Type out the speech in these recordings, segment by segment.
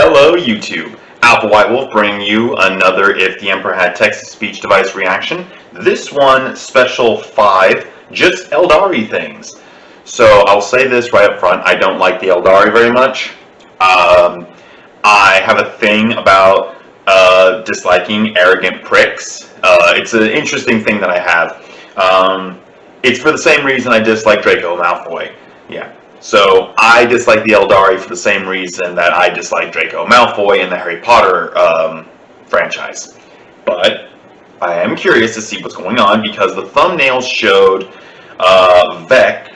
Hello YouTube, Alpha White Wolf bringing you another If the Emperor Had Text-to-Speech Device reaction. This one, Special 5, just Eldari things. So I'll say this right up front, I don't like the Eldari very much. I have a thing about disliking arrogant pricks. It's an interesting thing that I have. It's for the same reason I dislike Draco Malfoy. Yeah. So I dislike the Eldari for the same reason that I dislike Draco Malfoy in the Harry Potter franchise. But I am curious to see what's going on because the thumbnails showed Vect.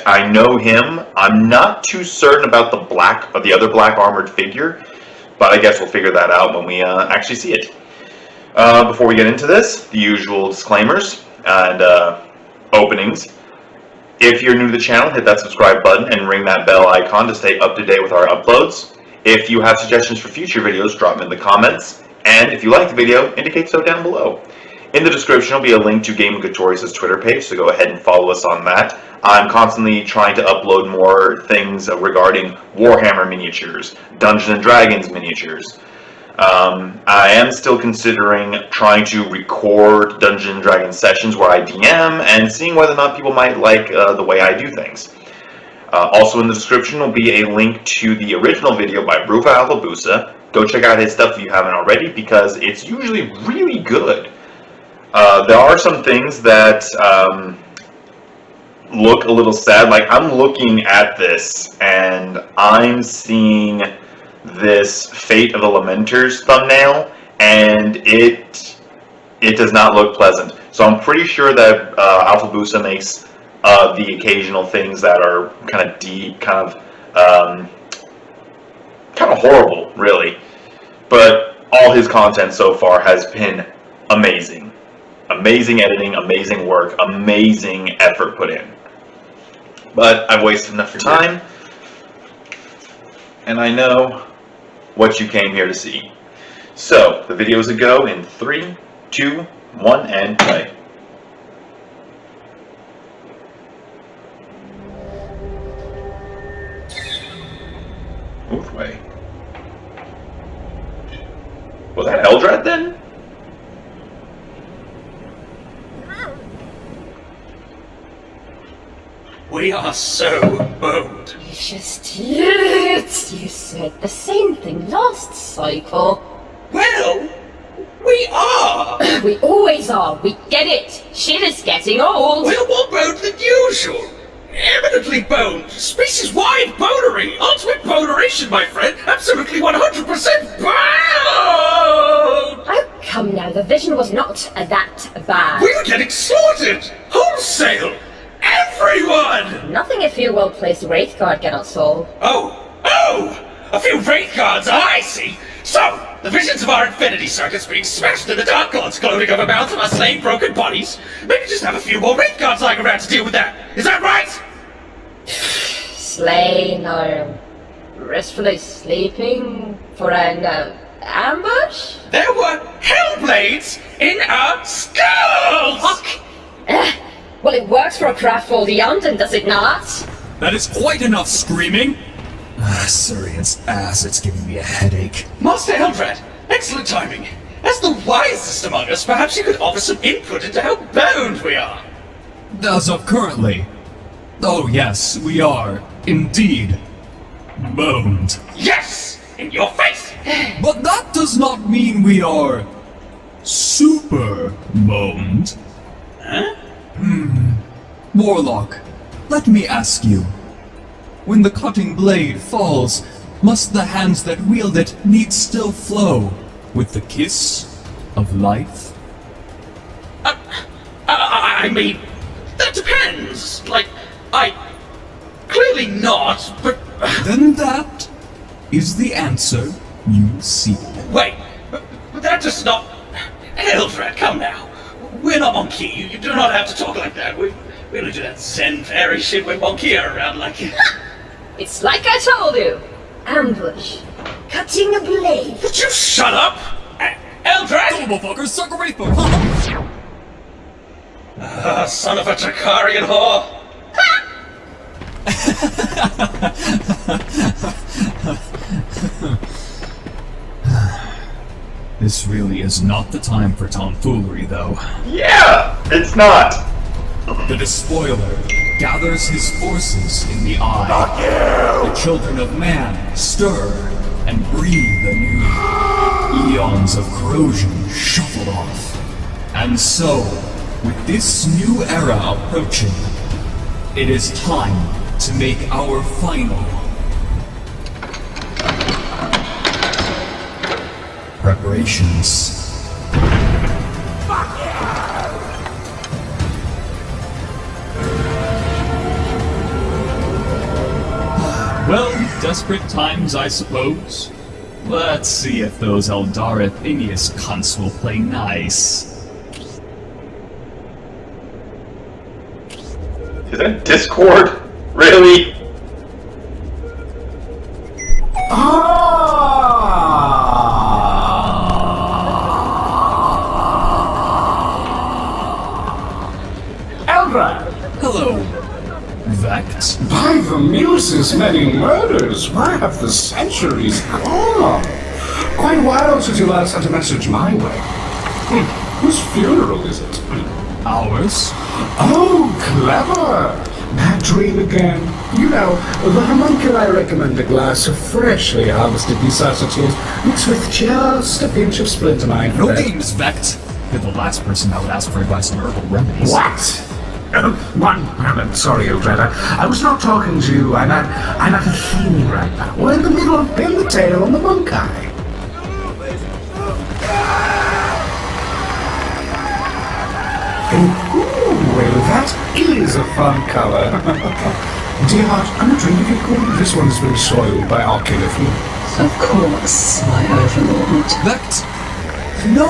I know him. I'm not too certain about the other black armored figure, but I guess we'll figure that out when we actually see it. Before we get into this, the usual disclaimers and openings. If you're new to the channel, hit that subscribe button and ring that bell icon to stay up to date with our uploads. If you have suggestions for future videos, drop them in the comments. And if you like the video, indicate so down below. In the description will be a link to Gaming Tutorials' Twitter page, so go ahead and follow us on that. I'm constantly trying to upload more things regarding Warhammer miniatures, Dungeons & Dragons miniatures. I am still considering trying to record Dungeons & Dragons sessions where I DM and seeing whether or not people might like the way I do things. Also in the description will be a link to the original video by Bruva Alfabusa. Go check out his stuff if you haven't already because it's usually really good. There are some things that look a little sad. Like I'm looking at this and I'm seeing this Fate of the Lamenters thumbnail, and it does not look pleasant. So I'm pretty sure that Alfabusa makes the occasional things that are kind of deep, kind of horrible, really. But all his content so far has been amazing. Amazing editing, amazing work, amazing effort put in. But I've wasted enough time, and I know what you came here to see. So, the videos go in 3, 2, 1, and play. Move away. Was that Eldrad then? We are so bold. You just you said the same thing last cycle. Well, we are. We always are. We get it. Shit is getting old. We're more bold than usual. Eminently bold. Species-wide boldering. Ultimate boulderation, my friend. Absolutely 100% bold. Oh, come now. The vision was not that bad. We were getting slaughtered. Wholesale. Everyone! Nothing a few well-placed wraith guard cannot solve. Oh! A few wraith guards, I see! So, the visions of our infinity circuits being smashed and the dark gods gloating over mounds of our slain broken bodies. Maybe just have a few more wraith guards lying around to deal with that. Is that right? Slain or restfully sleeping for an ambush? There were hellblades in our skulls! Fuck! Well, it works for a craftful London, does it not? That is quite enough screaming! Surian's ass, it's giving me a headache. Master Eldrad, excellent timing. As the wisest among us, perhaps you could offer some input into how boned we are. As of currently. Oh yes, we are, indeed, boned. Yes! In your face! But that does not mean we are super boned. Huh? Warlock, let me ask you. When the cutting blade falls, must the hands that wield it need still flow with the kiss of life? I mean, that depends. Clearly not, but... Then that is the answer you seek. Wait, but that does not... Eldrad, come now. We're not Monkey. You do not have to talk like that. We don't do that Zen fairy shit when Monkey are around like you. It's like I told you. Ambush. Cutting a blade. Would you shut up? Eldrad? Motherfucker, suck a rainbow! Son of a Chakarian whore. This really is not the time for tomfoolery, though. Yeah, it's not. The Despoiler gathers his forces in the Eye. The children of man stir and breathe anew. Eons of corrosion shuffled off. And so, with this new era approaching, it is time to make our final preparations. Well, desperate times, I suppose. Let's see if those Eldari Phineas cunts will play nice. Is that Discord? Really? Eldrad! Hello, Vect. By the muses' many murders, where have the centuries gone? Quite a while since you last sent a message my way. Whose funeral is it? Ours? Oh, clever! Bad dream again. You know, the homunculi recommend a glass of freshly harvested Visasatils mixed with just a pinch of splintermine. No games, Vect. You're the last person I would ask for advice on herbal remedies. What? One moment, sorry, Eldrad. I was not talking to you. I'm at a theme right now. We're in the middle of Pin the Tail on the Bunkai. Well, that is a fun color. Dear heart, I'm not drinking it cool. This one's been soiled by ocular fluid. Of course, my overlord. Vect, no,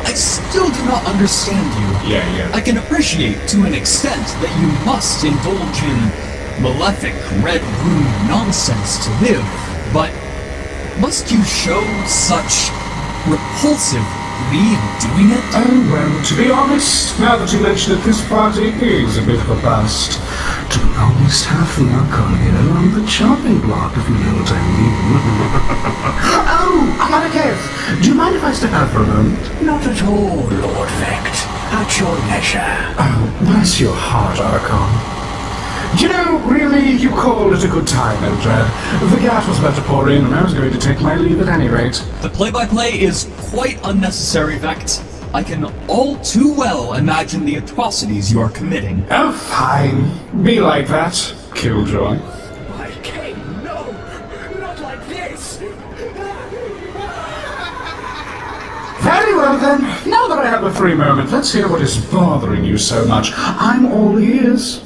I still do not understand you. Yeah. I can appreciate to an extent that you must indulge in malefic red room nonsense to live, but must you show such repulsive glee in doing it? Oh, well, to be honest, now that you mention it, this party is a bit of a bust. To be honest, half the Coheria on the chopping block, if you know what I mean. Oh, I'm out of case. Do you mind if I step out for a moment? Not at all, Lord Vect. At your leisure. Oh, bless your heart, Archon. You know, really, you called it a good time, Eldrad. The gas was about to pour in, and I was going to take my leave at any rate. The play-by-play is quite unnecessary, Vect. I can all too well imagine the atrocities you are committing. Oh, fine. Be like that, Killjoy. My king, no! Not like this! Very well then. Now that I have a free moment, let's hear what is bothering you so much. I'm all ears.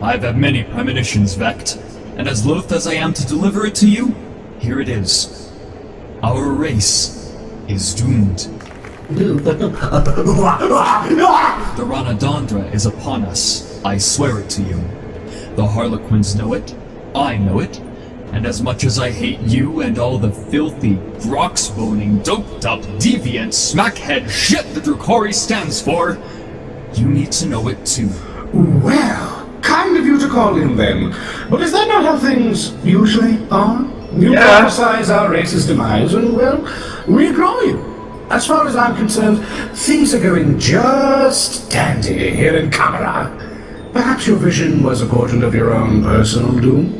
I've had many premonitions, Vect, and as loath as I am to deliver it to you, here it is. Our race is doomed. The Ranadandra is upon us, I swear it to you. The Harlequins know it, I know it, and as much as I hate you and all the filthy, grox-boning, doped-up, deviant, smackhead shit the Drukari stands for, you need to know it too. Well, kind of you to call in then. But is that not how things usually are? You prophesize our race's demise and, well, we ignore you. As far as I'm concerned, things are going just dandy here in Camera. Perhaps your vision was a portent of your own personal doom?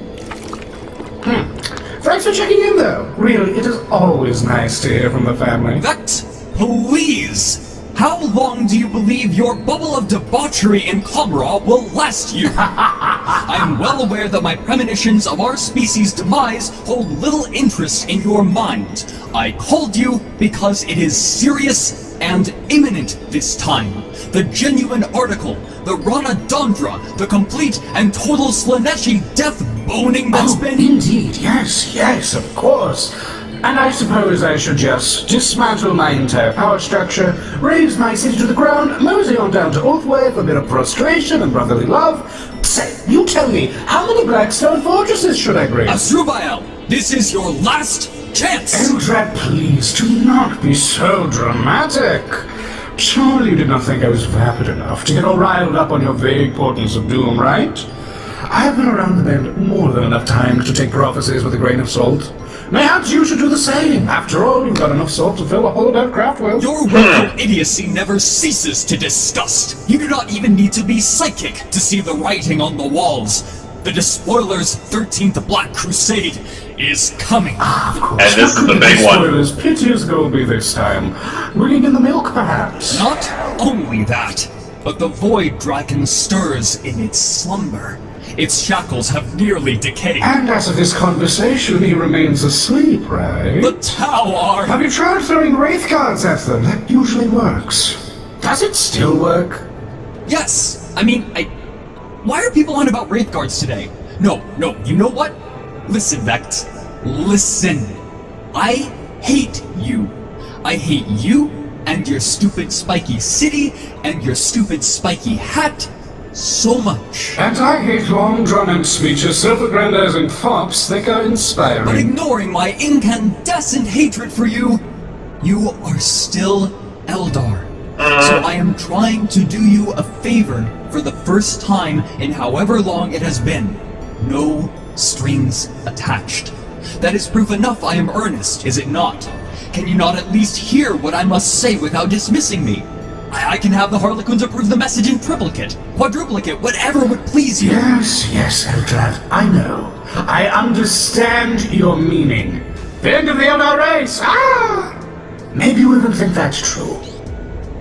Thanks for checking in, though. Really, it is always nice to hear from the family. Vect, please! How long do you believe your bubble of debauchery in Comra will last you? I'm well aware that my premonitions of our species' demise hold little interest in your mind. I called you because it is serious and imminent this time. The genuine article, the Ranadandra, the complete and total Slaneshi death boning that's been... Indeed, yes, of course. And I suppose I should just dismantle my entire power structure, raise my city to the ground, mosey on down to Oathway for a bit of prostration and brotherly love. Say, you tell me, how many Blackstone fortresses should I raise? Asdrubal, this is your last chance! Eldrad, please, do not be so dramatic. Surely you did not think I was vapid enough to get all riled up on your vague portents of doom, right? I have been around the bend more than enough times to take prophecies with a grain of salt. Perhaps you should do the same. After all, you've got enough salt to fill a holdout craft well. Your willful idiocy never ceases to disgust. You do not even need to be psychic to see the writing on the walls. The Despoiler's 13th Black Crusade is coming. Of course. And this is the big one. Spoilers, pity as Golby this time. Bringing in the milk, perhaps. Not only that, but the Void Dragon stirs in its slumber. Its shackles have nearly decayed. And as of this conversation, he remains asleep, right? The Tau Have you tried throwing Wraith Guards at them? That usually works. Does it still work? Yes! I mean, why are people on about Wraith Guards today? No, you know what? Listen, Vect. Listen. I hate you. I hate you and your stupid spiky city and your stupid spiky hat so much. And I hate long drawn-out speeches, self-aggrandizing fops think are inspiring. But ignoring my incandescent hatred for you, you are still Eldar. So I am trying to do you a favor for the first time in however long it has been. No strings attached. That is proof enough I am earnest, is it not? Can you not at least hear what I must say without dismissing me? I can have the Harlequins approve the message in triplicate, quadruplicate, whatever would please you. Yes, Eldrad, I know. I understand your meaning. The end of the Eldar race! Maybe you even think that's true.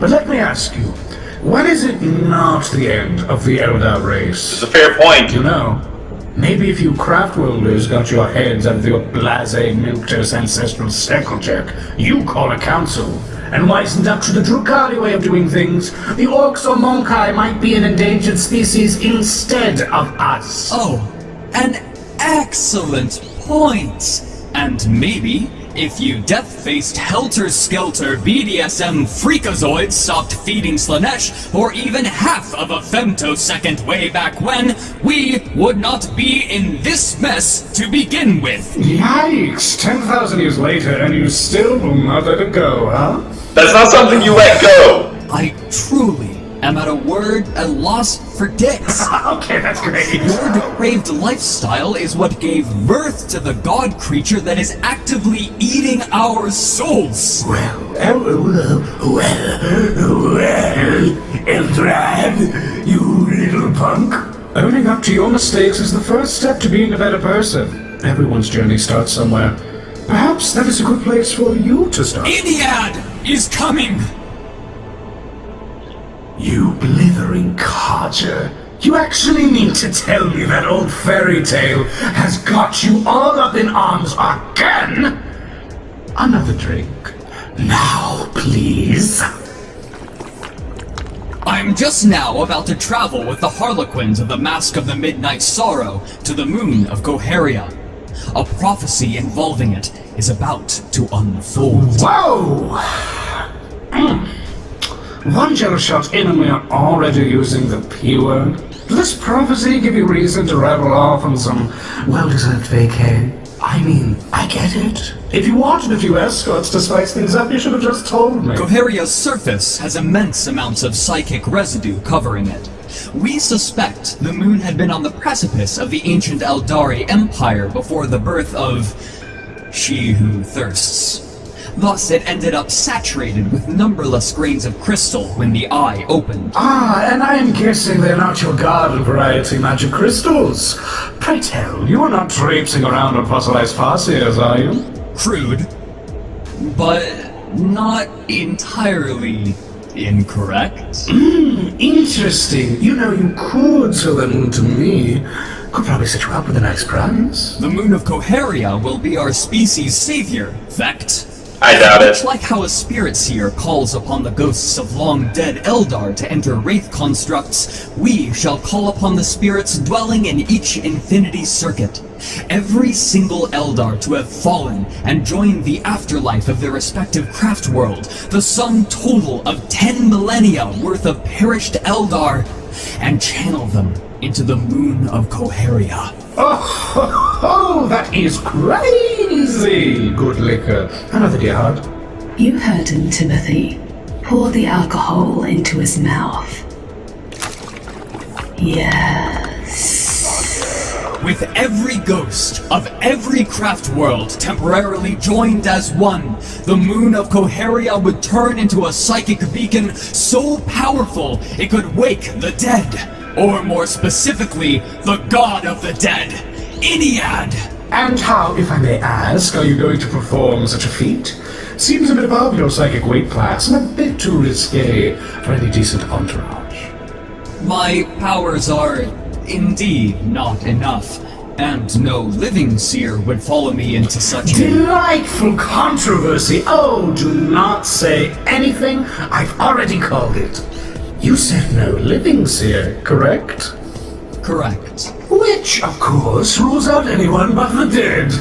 But let me ask you, when is it not the end of the Eldar race? It's a fair point. You know, maybe if you craft worlders got your heads out of your blasé milquetoast ancestral steckle check, you call a council, and wisened up to the Drukari way of doing things, the Orcs or Monkai might be an endangered species instead of us. Oh, an excellent point. And maybe, if you death-faced helter-skelter BDSM freakazoids stopped feeding Slanesh for even half of a femtosecond way back when, we would not be in this mess to begin with. Yikes! 10,000 years later and you still will not let it go, huh? That's not something you let go. I truly am at a word at loss for dicks. Okay, that's great. Your depraved lifestyle is what gave birth to the god creature that is actively eating our souls. Well, Eldrad, you little punk. Owning up to your mistakes is the first step to being a better person. Everyone's journey starts somewhere. Perhaps that is a good place for you to start. Iliad is coming! You blithering codger. You actually mean to tell me that old fairy tale has got you all up in arms again? Another drink. Now, please. I'm just now about to travel with the Harlequins of the Mask of the Midnight Sorrow to the moon of Coheria. A prophecy involving it is about to unfold. Whoa! One gel shot in and we are already using the P word. Does this prophecy give you reason to rattle off on some well-deserved vacay? I mean, I get it. If you wanted a few escorts to spice things up, you should have just told me. Coheria's surface has immense amounts of psychic residue covering it. We suspect the moon had been on the precipice of the ancient Eldari Empire before the birth of She Who Thirsts. Thus, it ended up saturated with numberless grains of crystal when the eye opened. And I am guessing they're not your garden variety magic crystals. Pray tell, you are not traipsing around on fossilized farseers, are you? Crude, but not entirely incorrect. Interesting. You know, you could sell that moon to me. Could probably set you up with a nice prize. The moon of Coheria will be our species' savior, Vect. I doubt it. Much like how a spirit seer calls upon the ghosts of long-dead Eldar to enter wraith constructs, we shall call upon the spirits dwelling in each infinity circuit. Every single Eldar to have fallen and joined the afterlife of their respective craft world, the sum total of 10 millennia worth of perished Eldar, and channel them into the moon of Coheria. Oh, that is crazy! Good liquor. Another dear heart. You heard him, Timothy. Pour the alcohol into his mouth. Yes. With every ghost of every craft world temporarily joined as one, the moon of Coheria would turn into a psychic beacon so powerful it could wake the dead. Or more specifically, the god of the dead, Iliad. And how, if I may ask, are you going to perform such a feat? Seems a bit above your psychic weight class and a bit too risque for any decent entourage. My powers are indeed not enough, and no living seer would follow me into such a... Delightful controversy! Oh, do not say anything. I've already called it. You said no living seer, correct? Correct. Which, of course, rules out anyone but the dead.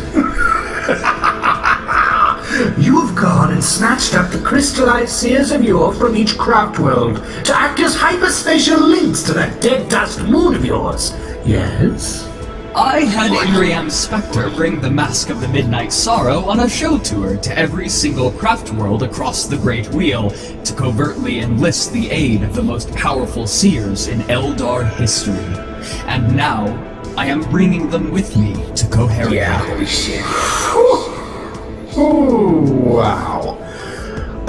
You've gone and snatched up the crystallized seers of yore from each craft world to act as hyperspatial links to that dead dust moon of yours. Yes? I had Ingriam's Spectre bring the Mask of the Midnight Sorrow on a show tour to every single craft world across the Great Wheel to covertly enlist the aid of the most powerful seers in Eldar history. And now, I am bringing them with me to Coheria. Yeah, holy shit. Oh, wow.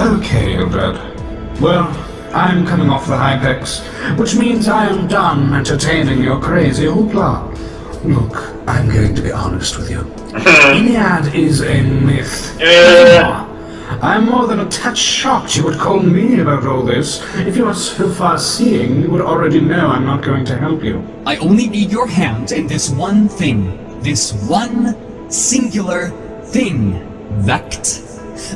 Okay, Eldrad. Well, I'm coming off the Hypex, which means I am done entertaining your crazy hoopla. Look, I'm going to be honest with you. Iliad is a myth. I'm more than a touch shocked you would call me about all this. If you are so far-seeing, you would already know I'm not going to help you. I only need your hand in this one thing. This one singular thing. Vect.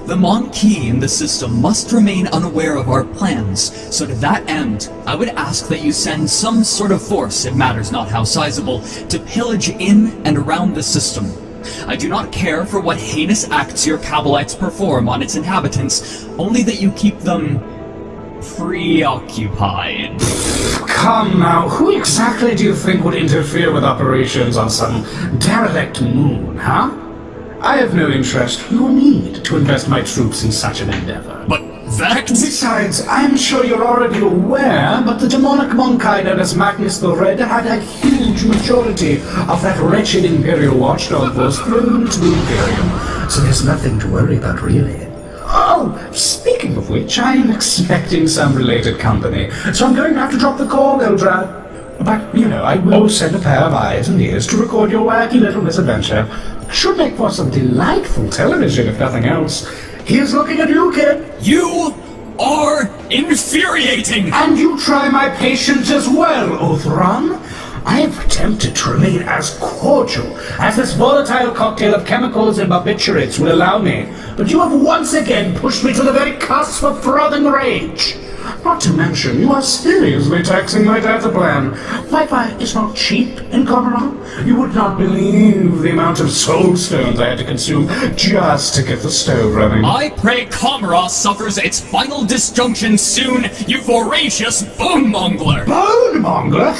The Monkey in the system must remain unaware of our plans, so to that end, I would ask that you send some sort of force, it matters not how sizable, to pillage in and around the system. I do not care for what heinous acts your Cabalites perform on its inhabitants, only that you keep them preoccupied. Come now, who exactly do you think would interfere with operations on some derelict moon, huh? I have no interest nor need to invest my troops in such an endeavor. But Vect? Besides, I'm sure you're already aware, but the demonic Monkey known as Magnus the Red had a huge majority of that wretched Imperial watchdog force thrown into the Imperium, so there's nothing to worry about, really. Oh, speaking of which, I'm expecting some related company, so I'm going to have to drop the call, Eldrad. But, I will send a pair of eyes and ears to record your wacky little misadventure. Should make for some delightful television, if nothing else. Here's looking at you, kid. You are infuriating! And you try my patience as well, Othron. I have attempted to remain as cordial as this volatile cocktail of chemicals and barbiturates will allow me, but you have once again pushed me to the very cusp of frothing rage. Not to mention, you are seriously taxing my data plan. Wi-Fi is not cheap in Commodore. You would not believe the amount of soul stones I had to consume just to get the stove running. I pray Comoros suffers its final disjunction soon, you voracious bone mongler! Bone mongler?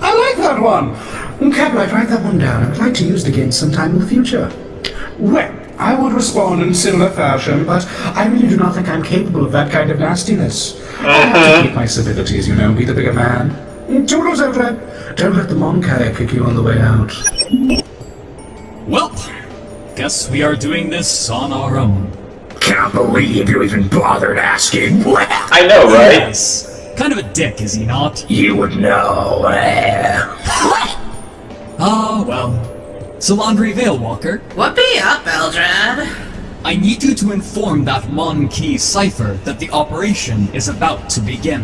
I like that one. Cablite, write that one down. I would like to use it again sometime in the future. Well, I would respond in similar fashion, but I really do not think I'm capable of that kind of nastiness. I have to keep my civilities, be the bigger man. Toodles, Eldrad. Don't let the Monkey kick you on the way out. Well, guess we are doing this on our own. Can't believe you even bothered asking. I know, right? Yes. Kind of a dick, is he not? You would know. Ah, well. Solandri Veilwalker, What be up, Eldrad? I need you to inform that Mon-Key cipher that the operation is about to begin.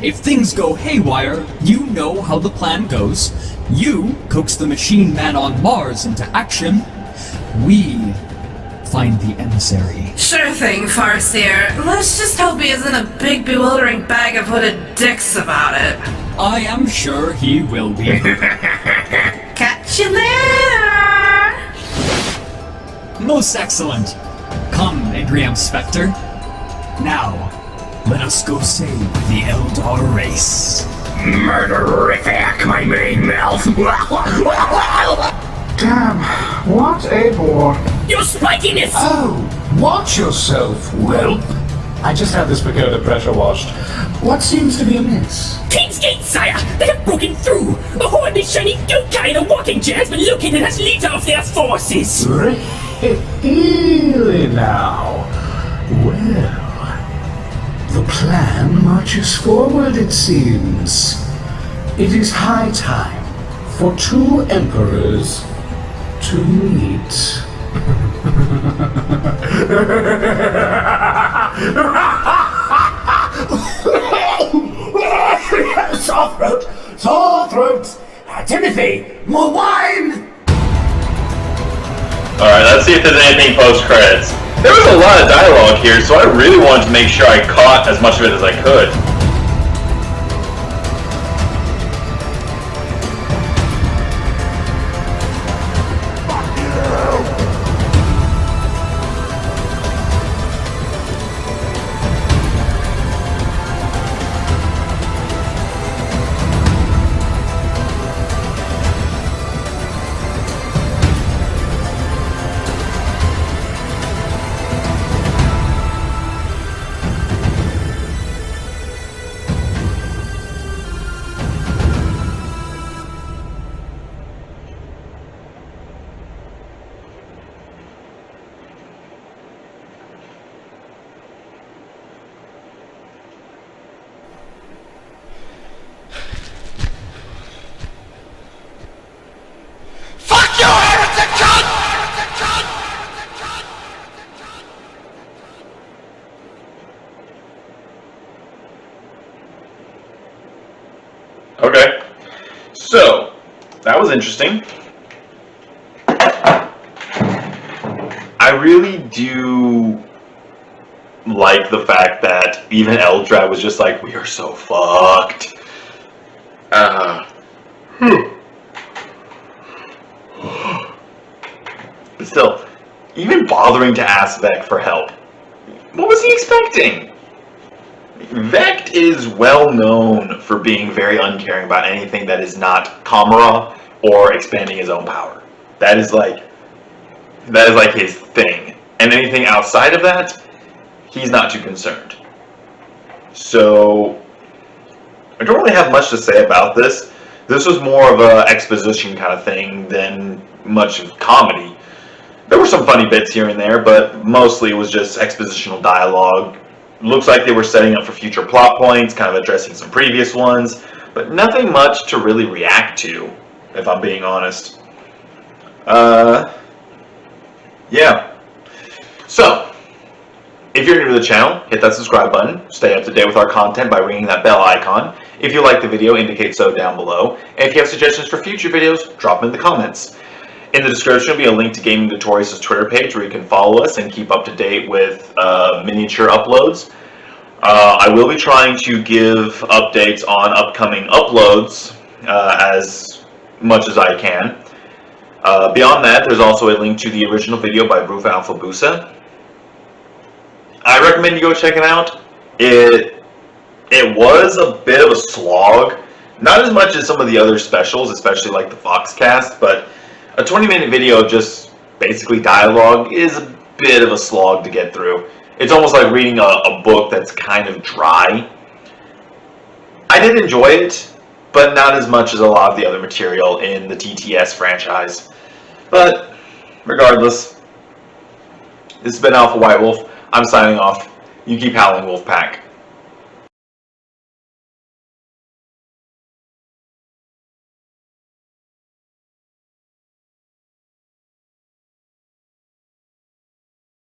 If things go haywire, you know how the plan goes. You coax the machine man on Mars into action. We find the emissary. Sure thing, Farseer. Let's just hope he isn't a big bewildering bag of hooded dicks about it. I am sure he will be. Catch you later! Most excellent. Come, Adriam Spectre. Now, let us go save the Eldar race. Murderific, my main mouth. Damn, what a bore. Your spikiness! Oh, watch yourself, whelp. I just had this pagoda pressure washed. What seems to be amiss? King's Gate, sire! They have broken through! The Horde is shiny goat guy in a walking chair has been located as leader of their forces. Really now? Well, the plan marches forward, it seems. It is high time for two emperors to meet. Sore throat! Sore throat! Timothy, more wine! Alright, let's see if there's anything post-credits. There was a lot of dialogue here, so I really wanted to make sure I caught as much of it as I could. Okay, so that was interesting. I really do like the fact that even Eldrad was just like, we are so fucked. But still, even bothering to ask Vect for help, what was he expecting? Vect is well known for being very uncaring about anything that is not Coheria or expanding his own power. That is like his thing. And anything outside of that, he's not too concerned. So I don't really have much to say about this. This was more of an exposition kind of thing than much of comedy. There were some funny bits here and there, but mostly it was just expositional dialogue. Looks like they were setting up for future plot points, kind of addressing some previous ones, but nothing much to really react to, if I'm being honest. Yeah. So, if you're new to the channel, hit that subscribe button. Stay up to date with our content by ringing that bell icon. If you like the video, indicate so down below. And if you have suggestions for future videos, drop them in the comments. In the description will be a link to Gaming Notorious's Twitter page where you can follow us and keep up to date with miniature uploads. I will be trying to give updates on upcoming uploads as much as I can. Beyond that, there's also a link to the original video by Bruva Alfabusa. I recommend you go check it out. It was a bit of a slog. Not as much as some of the other specials, especially like the Foxcast, but a 20-minute video of just basically dialogue is a bit of a slog to get through. It's almost like reading a book that's kind of dry. I did enjoy it, but not as much as a lot of the other material in the TTS franchise. But regardless, this has been Alpha White Wolf. I'm signing off. You keep howling, Wolfpack.